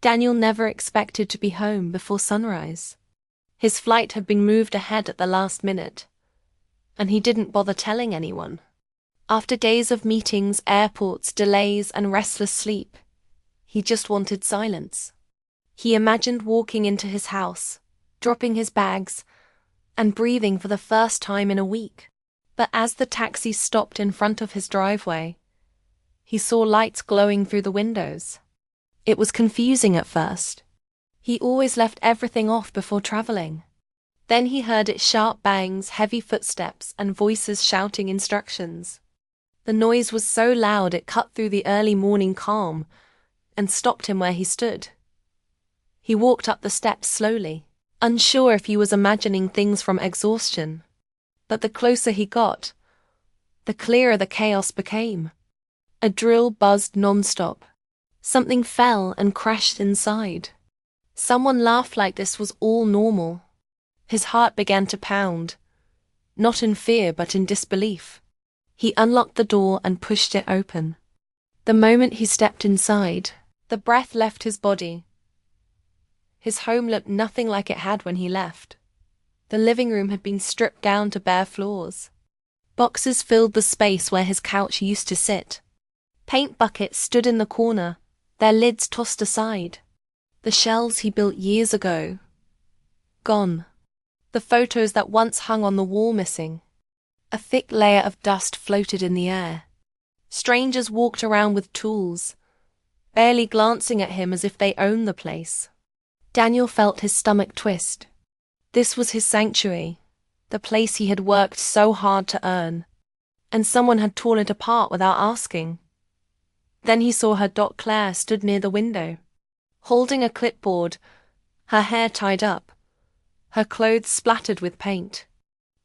Daniel never expected to be home before sunrise. His flight had been moved ahead at the last minute, and he didn't bother telling anyone. After days of meetings, airports, delays, and restless sleep, he just wanted silence. He imagined walking into his house, dropping his bags, and breathing for the first time in a week. But as the taxi stopped in front of his driveway, he saw lights glowing through the windows. It was confusing at first. He always left everything off before traveling. Then he heard its sharp bangs, heavy footsteps, and voices shouting instructions. The noise was so loud it cut through the early morning calm and stopped him where he stood. He walked up the steps slowly, unsure if he was imagining things from exhaustion. But the closer he got, the clearer the chaos became. A drill buzzed non-stop. Something fell and crashed inside. Someone laughed like this was all normal. His heart began to pound, not in fear but in disbelief. He unlocked the door and pushed it open. The moment he stepped inside, the breath left his body. His home looked nothing like it had when he left. The living room had been stripped down to bare floors. Boxes filled the space where his couch used to sit. Paint buckets stood in the corner, their lids tossed aside. The shelves he built years ago, gone. The photos that once hung on the wall missing. A thick layer of dust floated in the air. Strangers walked around with tools, barely glancing at him as if they owned the place. Daniel felt his stomach twist. This was his sanctuary, the place he had worked so hard to earn, and someone had torn it apart without asking. Then he saw her dot Claire stood near the window, holding a clipboard, her hair tied up, her clothes splattered with paint.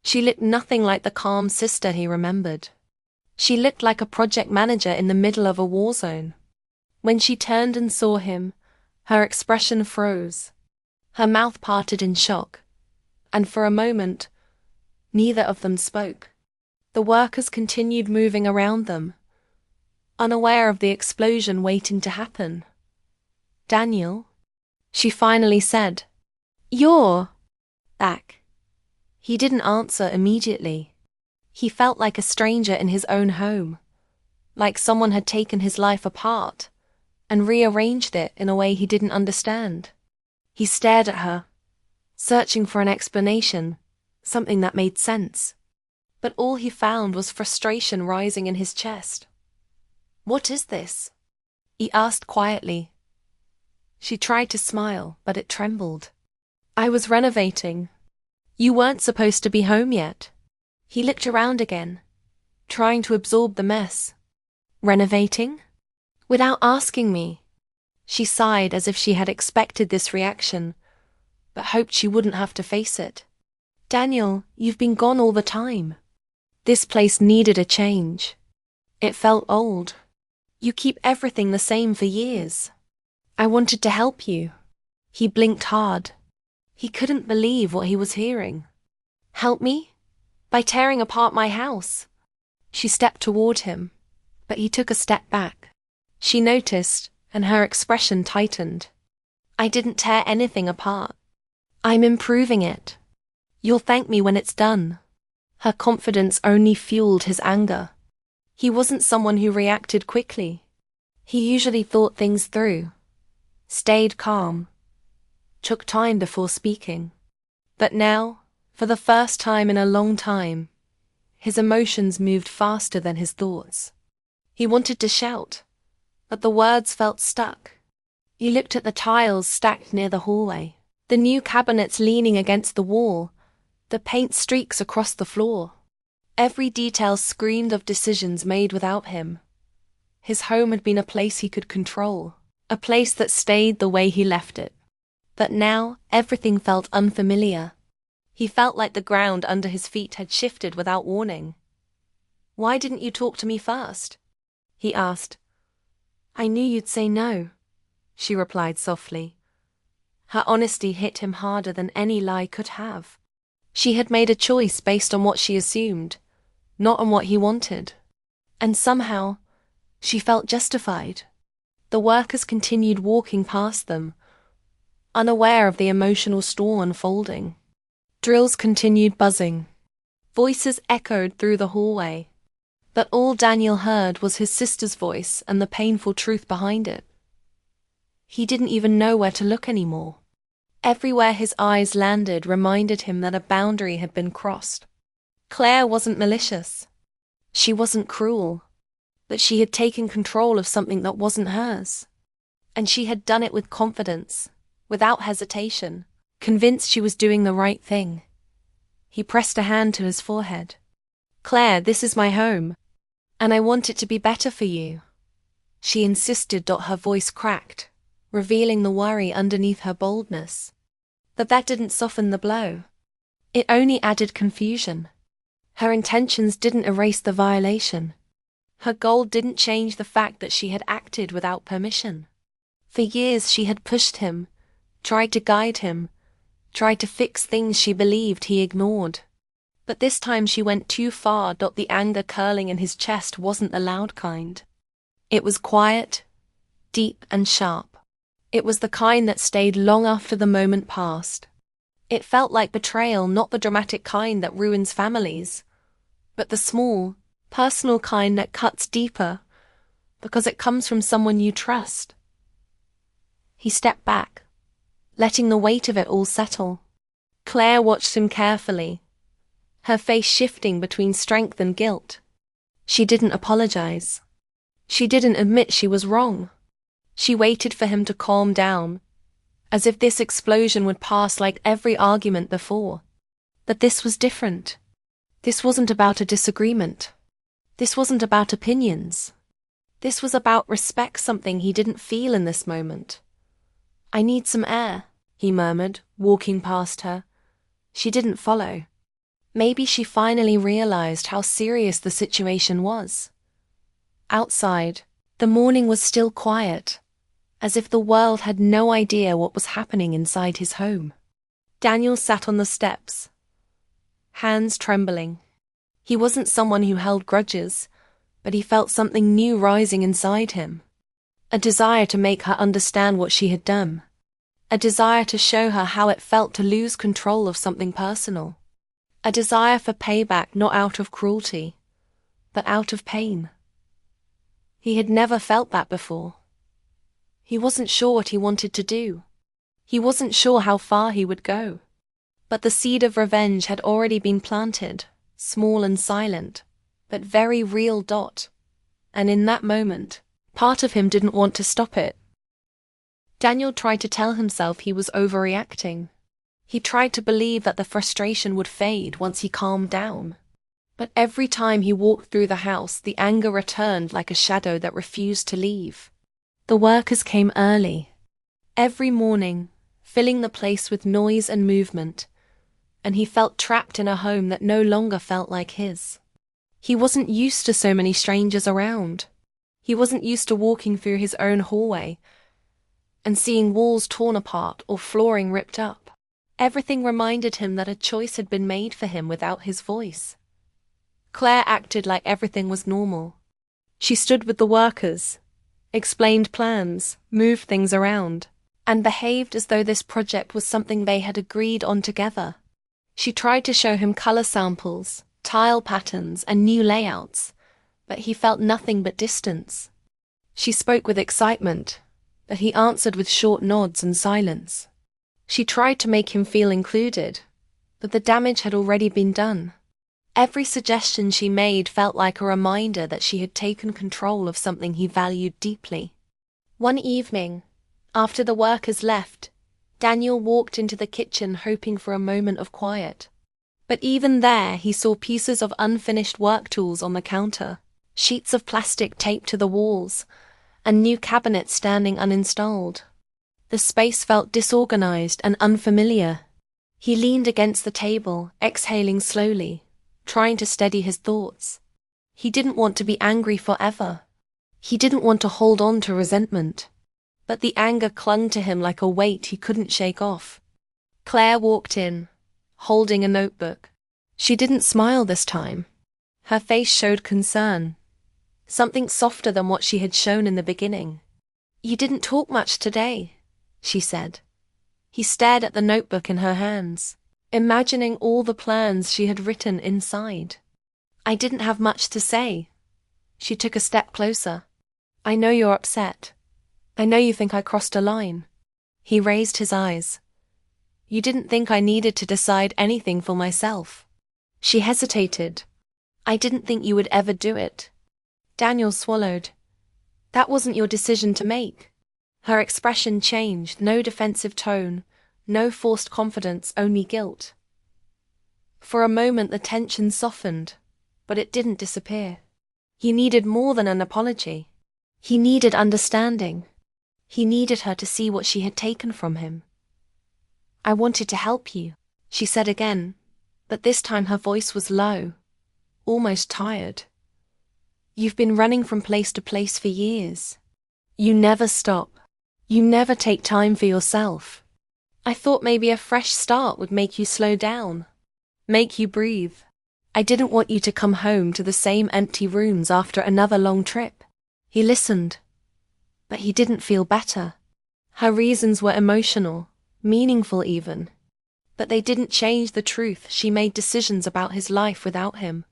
She looked nothing like the calm sister he remembered. She looked like a project manager in the middle of a war zone. When she turned and saw him, her expression froze. Her mouth parted in shock, and for a moment, neither of them spoke. The workers continued moving around them, unaware of the explosion waiting to happen. "Daniel," she finally said, "You're back." He didn't answer immediately. He felt like a stranger in his own home, like someone had taken his life apart and rearranged it in a way he didn't understand. He stared at her, searching for an explanation, something that made sense. But all he found was frustration rising in his chest. "What is this?" he asked quietly. She tried to smile, but it trembled. "I was renovating. You weren't supposed to be home yet." He looked around again, trying to absorb the mess. "Renovating?" "Without asking me." She sighed as if she had expected this reaction, but hoped she wouldn't have to face it. "Daniel, you've been gone all the time. This place needed a change. It felt old. You keep everything the same for years. I wanted to help you." He blinked hard. He couldn't believe what he was hearing. "Help me? By tearing apart my house?" She stepped toward him, but he took a step back. She noticed, and her expression tightened. "I didn't tear anything apart. I'm improving it. You'll thank me when it's done." Her confidence only fueled his anger. He wasn't someone who reacted quickly. He usually thought things through, stayed calm, took time before speaking. But now, for the first time in a long time, his emotions moved faster than his thoughts. He wanted to shout, but the words felt stuck. He looked at the tiles stacked near the hallway, the new cabinets leaning against the wall, the paint streaks across the floor. Every detail screamed of decisions made without him. His home had been a place he could control, a place that stayed the way he left it. But now everything felt unfamiliar. He felt like the ground under his feet had shifted without warning. "Why didn't you talk to me first?" he asked. "I knew you'd say no," she replied softly. Her honesty hit him harder than any lie could have. She had made a choice based on what she assumed, not on what he wanted. And somehow, she felt justified. The workers continued walking past them, unaware of the emotional storm unfolding. Drills continued buzzing. Voices echoed through the hallway. But all Daniel heard was his sister's voice and the painful truth behind it. He didn't even know where to look anymore. Everywhere his eyes landed reminded him that a boundary had been crossed. Claire wasn't malicious. She wasn't cruel. But she had taken control of something that wasn't hers. And she had done it with confidence, without hesitation, convinced she was doing the right thing. He pressed a hand to his forehead. "Claire, this is my home. And I want it to be better for you," she insisted. Her voice cracked, revealing the worry underneath her boldness. But that didn't soften the blow. It only added confusion. Her intentions didn't erase the violation. Her goal didn't change the fact that she had acted without permission. For years she had pushed him, tried to guide him, tried to fix things she believed he ignored. But this time she went too far. The anger curling in his chest wasn't the loud kind. It was quiet, deep and sharp. It was the kind that stayed long after the moment passed. It felt like betrayal, not the dramatic kind that ruins families, but the small, personal kind that cuts deeper, because it comes from someone you trust. He stepped back, letting the weight of it all settle. Claire watched him carefully, her face shifting between strength and guilt. She didn't apologize. She didn't admit she was wrong. She waited for him to calm down, as if this explosion would pass like every argument before. But this was different. This wasn't about a disagreement. This wasn't about opinions. This was about respect, something he didn't feel in this moment. "I need some air," he murmured, walking past her. She didn't follow. Maybe she finally realized how serious the situation was. Outside, the morning was still quiet, as if the world had no idea what was happening inside his home. Daniel sat on the steps, hands trembling. He wasn't someone who held grudges, but he felt something new rising inside him. A desire to make her understand what she had done. A desire to show her how it felt to lose control of something personal. A desire for payback, not out of cruelty, but out of pain. He had never felt that before. He wasn't sure what he wanted to do. He wasn't sure how far he would go. But the seed of revenge had already been planted, small and silent, but very real. And in that moment, part of him didn't want to stop it. Daniel tried to tell himself he was overreacting. He tried to believe that the frustration would fade once he calmed down. But every time he walked through the house, the anger returned like a shadow that refused to leave. The workers came early, every morning, filling the place with noise and movement, and he felt trapped in a home that no longer felt like his. He wasn't used to so many strangers around. He wasn't used to walking through his own hallway and seeing walls torn apart or flooring ripped up. Everything reminded him that a choice had been made for him without his voice. Claire acted like everything was normal. She stood with the workers, explained plans, moved things around, and behaved as though this project was something they had agreed on together. She tried to show him color samples, tile patterns, and new layouts, but he felt nothing but distance. She spoke with excitement, but he answered with short nods and silence. She tried to make him feel included, but the damage had already been done. Every suggestion she made felt like a reminder that she had taken control of something he valued deeply. One evening, after the workers left, Daniel walked into the kitchen hoping for a moment of quiet. But even there, he saw pieces of unfinished work tools on the counter, sheets of plastic taped to the walls, and new cabinets standing uninstalled. The space felt disorganized and unfamiliar. He leaned against the table, exhaling slowly, trying to steady his thoughts. He didn't want to be angry forever. He didn't want to hold on to resentment. But the anger clung to him like a weight he couldn't shake off. Claire walked in, holding a notebook. She didn't smile this time. Her face showed concern, something softer than what she had shown in the beginning. You didn't talk much today, she said. He stared at the notebook in her hands, imagining all the plans she had written inside. I didn't have much to say. She took a step closer. I know you're upset. I know you think I crossed a line. He raised his eyes. You didn't think I needed to decide anything for myself. She hesitated. I didn't think you would ever do it. Daniel swallowed. That wasn't your decision to make. Her expression changed, no defensive tone, no forced confidence, only guilt. For a moment the tension softened, but it didn't disappear. He needed more than an apology. He needed understanding. He needed her to see what she had taken from him. I wanted to help you, she said again, but this time her voice was low, almost tired. You've been running from place to place for years. You never stop. You never take time for yourself. I thought maybe a fresh start would make you slow down, make you breathe. I didn't want you to come home to the same empty rooms after another long trip. He listened, but he didn't feel better. Her reasons were emotional, meaningful even, but they didn't change the truth. She made decisions about his life without him.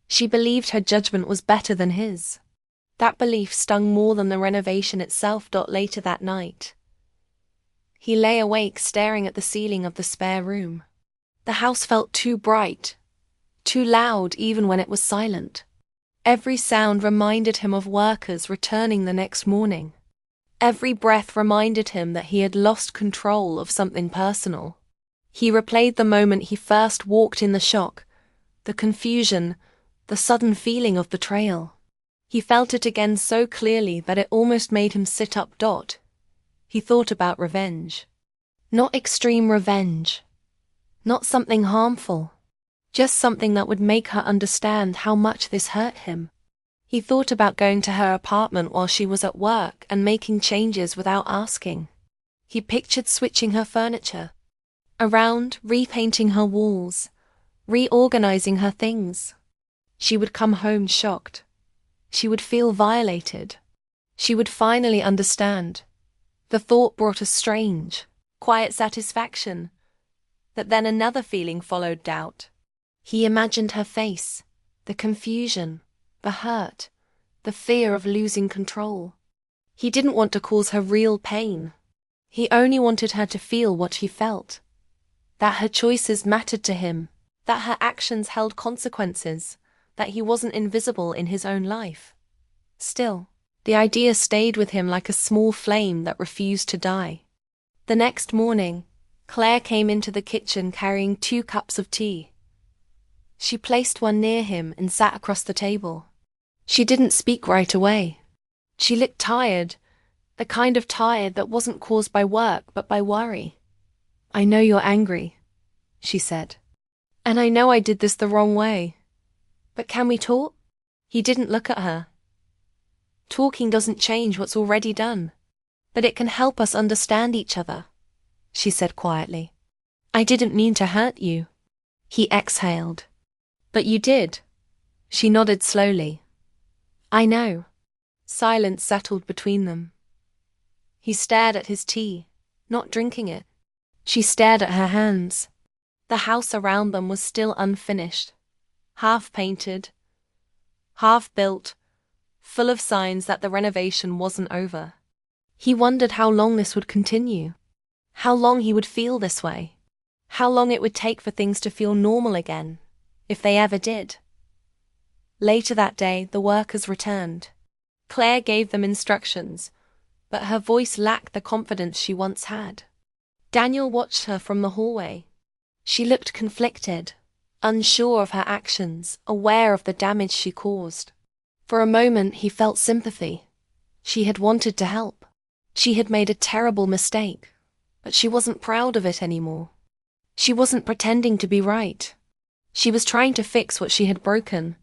She believed her judgment was better than his. That belief stung more than the renovation itself. Later that night, he lay awake staring at the ceiling of the spare room. The house felt too bright, too loud even when it was silent. Every sound reminded him of workers returning the next morning. Every breath reminded him that he had lost control of something personal. He replayed the moment he first walked in, the shock, the confusion, the sudden feeling of betrayal. He felt it again so clearly that it almost made him sit up. He thought about revenge. Not extreme revenge. Not something harmful. Just something that would make her understand how much this hurt him. He thought about going to her apartment while she was at work and making changes without asking. He pictured switching her furniture around, repainting her walls, reorganizing her things. She would come home shocked. She would feel violated. She would finally understand. The thought brought a strange, quiet satisfaction. But then another feeling followed: doubt. He imagined her face, the confusion, the hurt, the fear of losing control. He didn't want to cause her real pain. He only wanted her to feel what he felt. That her choices mattered to him, that her actions held consequences, that he wasn't invisible in his own life. Still, the idea stayed with him like a small flame that refused to die. The next morning, Claire came into the kitchen carrying 2 cups of tea. She placed one near him and sat across the table. She didn't speak right away. She looked tired, the kind of tired that wasn't caused by work but by worry. I know you're angry, she said. And I know I did this the wrong way. But can we talk? He didn't look at her. Talking doesn't change what's already done, but it can help us understand each other, she said quietly. I didn't mean to hurt you. He exhaled. But you did. She nodded slowly. I know. Silence settled between them. He stared at his tea, not drinking it. She stared at her hands. The house around them was still unfinished, half painted, half built, full of signs that the renovation wasn't over. He wondered how long this would continue, how long he would feel this way, how long it would take for things to feel normal again, if they ever did. Later that day, the workers returned. Claire gave them instructions, but her voice lacked the confidence she once had. Daniel watched her from the hallway. She looked conflicted, unsure of her actions, aware of the damage she caused. For a moment he felt sympathy. She had wanted to help. She had made a terrible mistake, but she wasn't proud of it anymore. She wasn't pretending to be right. She was trying to fix what she had broken,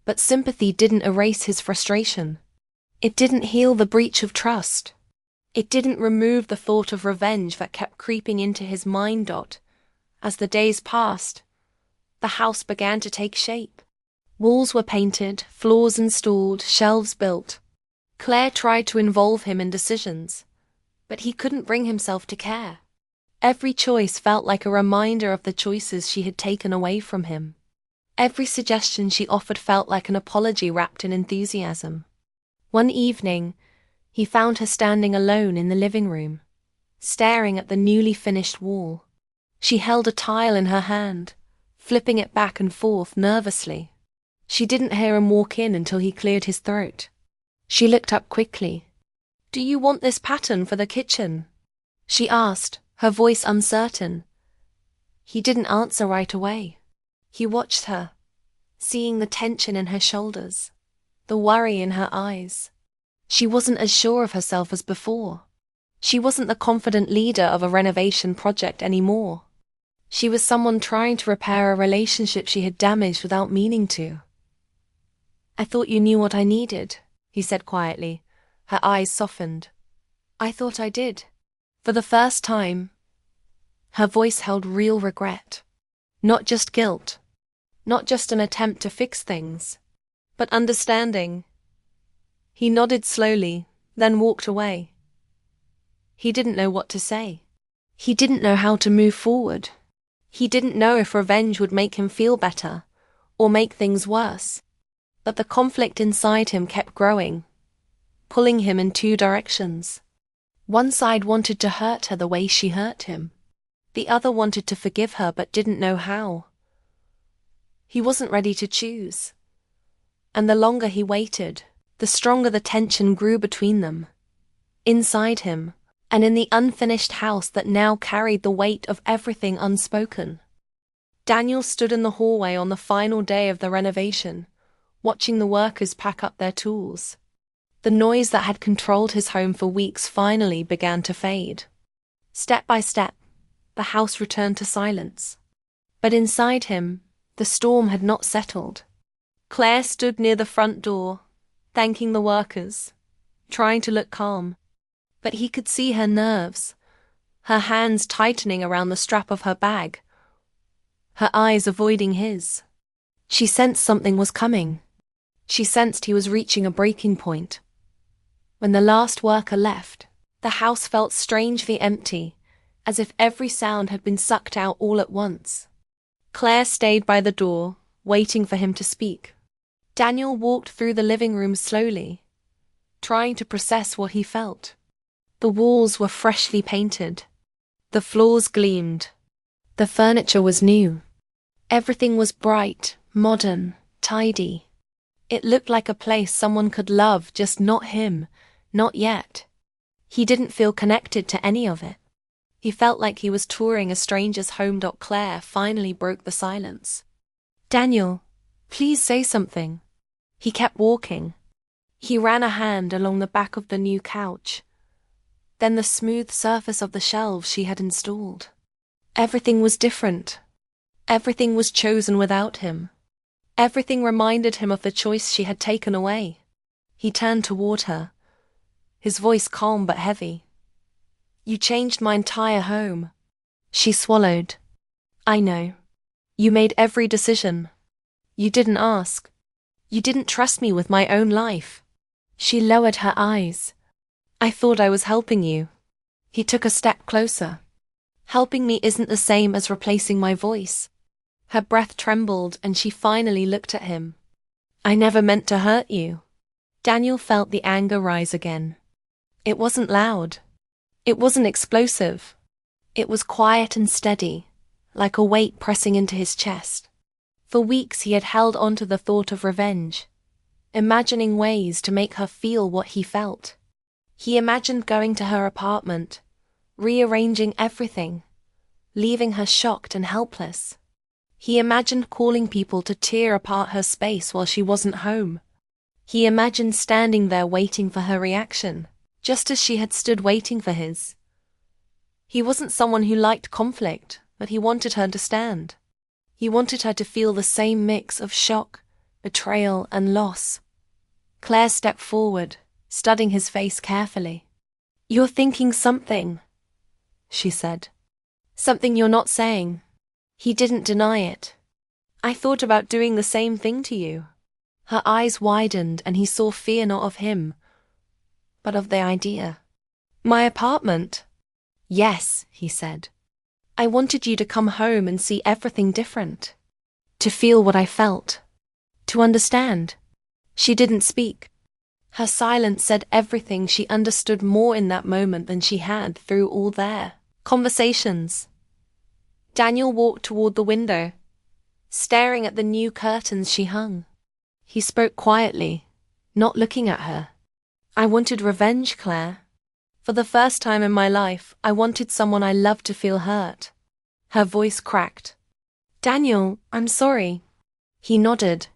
but sympathy didn't erase his frustration. It didn't heal the breach of trust. It didn't remove the thought of revenge that kept creeping into his mind. As the days passed, the house began to take shape. Walls were painted, floors installed, shelves built. Claire tried to involve him in decisions, but he couldn't bring himself to care. Every choice felt like a reminder of the choices she had taken away from him. Every suggestion she offered felt like an apology wrapped in enthusiasm. One evening, he found her standing alone in the living room, staring at the newly finished wall. She held a tile in her hand, flipping it back and forth nervously. She didn't hear him walk in until he cleared his throat. She looked up quickly. "Do you want this pattern for the kitchen?" she asked, her voice uncertain. He didn't answer right away. He watched her, seeing the tension in her shoulders, the worry in her eyes. She wasn't as sure of herself as before. She wasn't the confident leader of a renovation project anymore. She was someone trying to repair a relationship she had damaged without meaning to. "I thought you knew what I needed," he said quietly. Her eyes softened. "I thought I did." For the first time, her voice held real regret. Not just guilt. Not just an attempt to fix things, but understanding. He nodded slowly, then walked away. He didn't know what to say. He didn't know how to move forward. He didn't know if revenge would make him feel better, or make things worse. But the conflict inside him kept growing, pulling him in two directions. One side wanted to hurt her the way she hurt him. The other wanted to forgive her but didn't know how. He wasn't ready to choose. And the longer he waited, the stronger the tension grew between them. Inside him, and in the unfinished house that now carried the weight of everything unspoken. Daniel stood in the hallway on the final day of the renovation, watching the workers pack up their tools. The noise that had controlled his home for weeks finally began to fade. Step by step, the house returned to silence. But inside him, the storm had not settled. Claire stood near the front door, thanking the workers, trying to look calm. But he could see her nerves, her hands tightening around the strap of her bag, her eyes avoiding his. She sensed something was coming. She sensed he was reaching a breaking point. When the last worker left, the house felt strangely empty, as if every sound had been sucked out all at once. Claire stayed by the door, waiting for him to speak. Daniel walked through the living room slowly, trying to process what he felt. The walls were freshly painted. The floors gleamed. The furniture was new. Everything was bright, modern, tidy. It looked like a place someone could love, just not him, not yet. He didn't feel connected to any of it. He felt like he was touring a stranger's home. Claire finally broke the silence. "Daniel, please say something." He kept walking. He ran a hand along the back of the new couch, then the smooth surface of the shelves she had installed. Everything was different. Everything was chosen without him. Everything reminded him of the choice she had taken away. He turned toward her, his voice calm but heavy. "You changed my entire home." She swallowed. "I know. You made every decision. You didn't ask. You didn't trust me with my own life." She lowered her eyes. "I thought I was helping you." He took a step closer. "Helping me isn't the same as replacing my voice." Her breath trembled and she finally looked at him. "I never meant to hurt you." Daniel felt the anger rise again. It wasn't loud. It wasn't explosive. It was quiet and steady, like a weight pressing into his chest. For weeks he had held on to the thought of revenge, imagining ways to make her feel what he felt. He imagined going to her apartment, rearranging everything, leaving her shocked and helpless. He imagined calling people to tear apart her space while she wasn't home. He imagined standing there waiting for her reaction, just as she had stood waiting for his. He wasn't someone who liked conflict, but he wanted her to stand. He wanted her to feel the same mix of shock, betrayal, and loss. Claire stepped forward, studying his face carefully. "You're thinking something," she said. "Something you're not saying." He didn't deny it. "I thought about doing the same thing to you." Her eyes widened and he saw fear not of him, but of the idea. My apartment? Yes, he said. I wanted you to come home and see everything different. To feel what I felt. To understand. She didn't speak. Her silence said everything. She understood more in that moment than she had through all their conversations. Daniel walked toward the window, staring at the new curtains she hung. He spoke quietly, not looking at her. I wanted revenge, Claire. For the first time in my life, I wanted someone I loved to feel hurt. Her voice cracked. Daniel, I'm sorry. He nodded,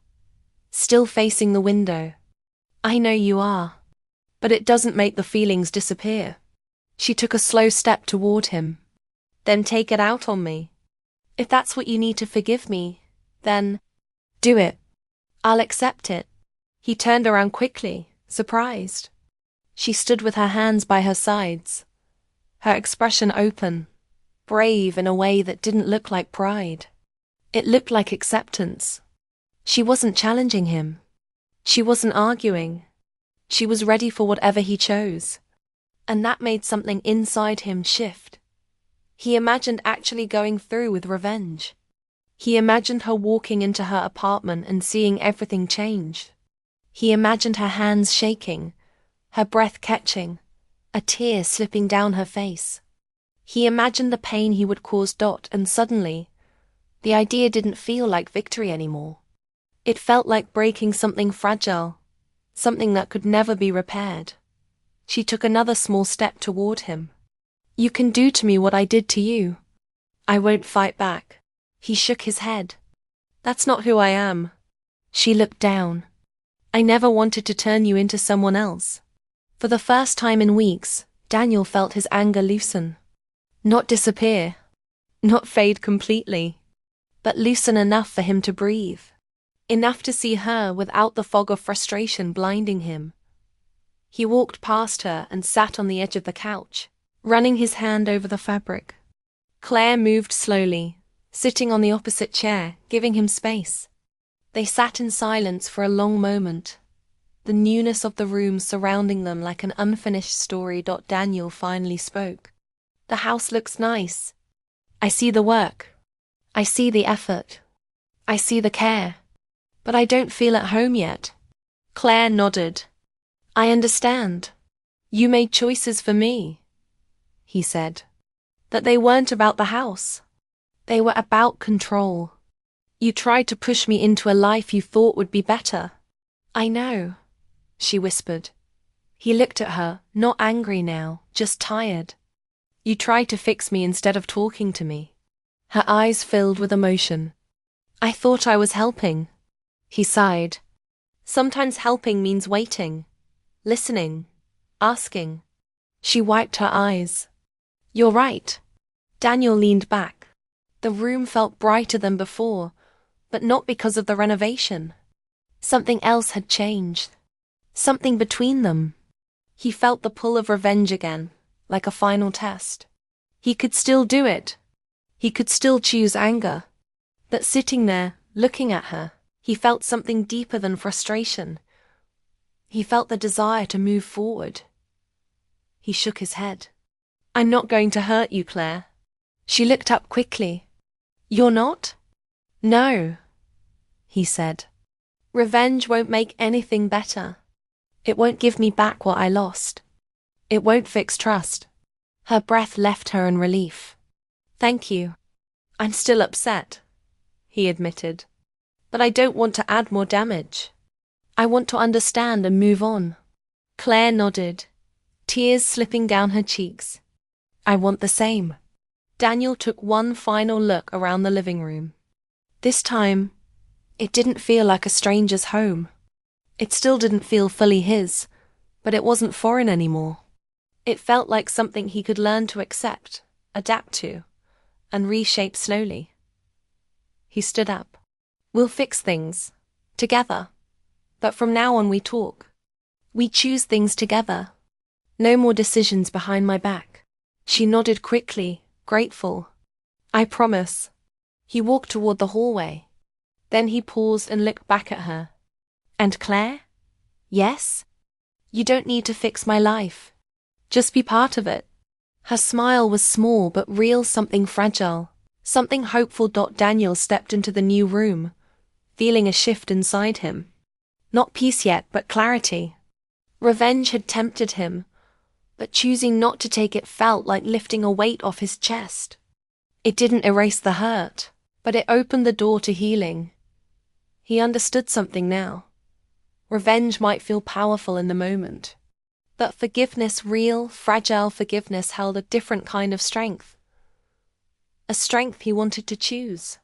still facing the window. I know you are. But it doesn't make the feelings disappear. She took a slow step toward him. Then take it out on me. If that's what you need to forgive me, then do it. I'll accept it. He turned around quickly, surprised. She stood with her hands by her sides, her expression open, brave in a way that didn't look like pride. It looked like acceptance. She wasn't challenging him. She wasn't arguing. She was ready for whatever he chose. And that made something inside him shift. He imagined actually going through with revenge. He imagined her walking into her apartment and seeing everything change. He imagined her hands shaking, her breath catching, a tear slipping down her face. He imagined the pain he would cause Dot, and suddenly, the idea didn't feel like victory anymore. It felt like breaking something fragile, something that could never be repaired. She took another small step toward him. You can do to me what I did to you. I won't fight back. He shook his head. That's not who I am. She looked down. I never wanted to turn you into someone else. For the first time in weeks, Daniel felt his anger loosen. Not disappear. Not fade completely. But loosen enough for him to breathe. Enough to see her without the fog of frustration blinding him. He walked past her and sat on the edge of the couch, running his hand over the fabric. Claire moved slowly, sitting on the opposite chair, giving him space. They sat in silence for a long moment, the newness of the room surrounding them like an unfinished story. Daniel finally spoke. The house looks nice. I see the work. I see the effort. I see the care. But I don't feel at home yet. Claire nodded. I understand. You made choices for me, he said. That they weren't about the house. They were about control. You tried to push me into a life you thought would be better. I know, she whispered. He looked at her, not angry now, just tired. You tried to fix me instead of talking to me. Her eyes filled with emotion. I thought I was helping. He sighed. Sometimes helping means waiting, listening, asking. She wiped her eyes. You're right. Daniel leaned back. The room felt brighter than before, but not because of the renovation. Something else had changed. Something between them. He felt the pull of revenge again, like a final test. He could still do it. He could still choose anger. But sitting there, looking at her, he felt something deeper than frustration. He felt the desire to move forward. He shook his head. I'm not going to hurt you, Claire. She looked up quickly. You're not? No, he said. Revenge won't make anything better. It won't give me back what I lost. It won't fix trust. Her breath left her in relief. Thank you. I'm still upset, he admitted. But I don't want to add more damage. I want to understand and move on. Claire nodded, tears slipping down her cheeks. I want the same. Daniel took one final look around the living room. This time, it didn't feel like a stranger's home. It still didn't feel fully his, but it wasn't foreign anymore. It felt like something he could learn to accept, adapt to, and reshape slowly. He stood up. We'll fix things. Together. But from now on we talk. We choose things together. No more decisions behind my back. She nodded quickly, grateful. I promise. He walked toward the hallway. Then he paused and looked back at her. And Claire? Yes? You don't need to fix my life. Just be part of it. Her smile was small but real, something fragile, something hopeful. Daniel stepped into the new room, feeling a shift inside him. Not peace yet, but clarity. Revenge had tempted him, but choosing not to take it felt like lifting a weight off his chest. It didn't erase the hurt, but it opened the door to healing. He understood something now. Revenge might feel powerful in the moment, but forgiveness, real, fragile forgiveness, held a different kind of strength. A strength he wanted to choose.